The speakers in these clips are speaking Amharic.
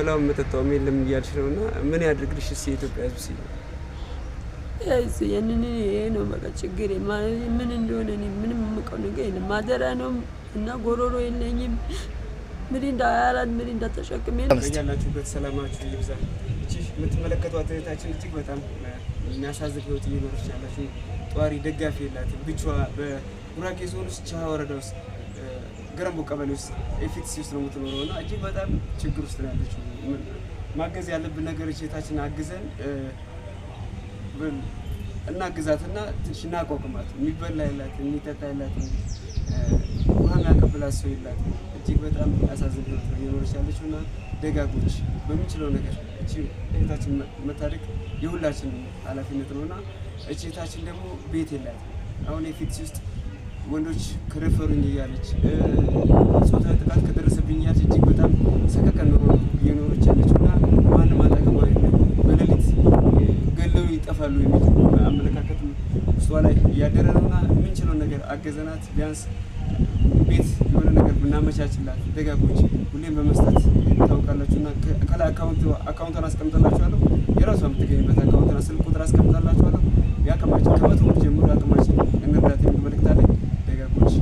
የምበላው የምጠጣው የለም እያልሽ ነውና ምን ያድርግልሽ እስኪ የኢትዮጵያ ሕዝብ ሲል ያይስ ያንን ነው በቃ ችግር ምን እንደሆነ እኔ ምንም የምቀው ነገር የለም። ማደራ ነው እና ጎሮሮ የለኝም። ምሪንዳ አያራን ምሪንዳ ተሸክሜ ያላችሁበት ሰላማችሁ ይብዛ። እቺ የምትመለከቷት እህታችን እጅግ በጣም የሚያሳዝን ህይወት እየኖረች ያለች ጧሪ ደጋፊ የላትም። ብቻዋ በጉራጌ ዞን ውስጥ ቻሃ ወረዳ ውስጥ ገረምቦ ቀበሌ ውስጥ ኤፊክስ ውስጥ ነው የምትኖረውና እጅግ በጣም ችግር ውስጥ ነው ያለችው። ማገዝ ያለብን ነገር እህታችን አግዘን እናግዛትና ትንሽ እናቋቁማት። የሚበላ የላትም፣ የሚጠጣ የላትም፣ ውሃ የሚያቀብላት ሰው የላትም። እጅግ በጣም ያሳዝን ህይወት ነው እየኖረች ያለችውና ደጋጎች በሚችለው ነገር እቺ እህታችን መታደግ የሁላችን ኃላፊነት ነውና እቺ እህታችን ደግሞ ቤት የላትም። አሁን የፊትስ ውስጥ ወንዶች ከደፈሩኝ እያለች ጾታዊ ጥቃት ከደረሰብኝ እያለች እጅግ በጣም ሰቀቀን ነው እየኖረች ያለችውና ማንም አጠገቧ የለም። በሌሊት ገለው ይጠፋሉ የሚል አመለካከት ውስጧ ላይ እያደረ ነውና የምንችለው ነገር አገዘናት። ቢያንስ ቤት የሆነ ነገር ብናመቻችላት ደጋጎች ሁሌም በመስጠት ታውቃላችሁና ከላይ አካውንቷን አስቀምጥላችኋለሁ። የራሷ የምትገኝበት አካውንትና ስልክ ቁጥር አስቀምጥላችኋለሁ። ያከማችን ከመቶ ብር ጀምሮ ያከማችን እንርዳት የሚል መልእክት አለኝ። ደጋጎች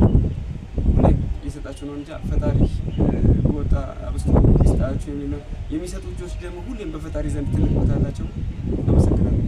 ሁሌም እየሰጣችሁ ነው እንጂ ፈጣሪ ወጣ አብስቶ ይስጣችሁ የሚል ነው። የሚሰጡ ልጆች ደግሞ ሁሌም በፈጣሪ ዘንድ ትልቅ ቦታ አላቸው። አመሰግናለሁ።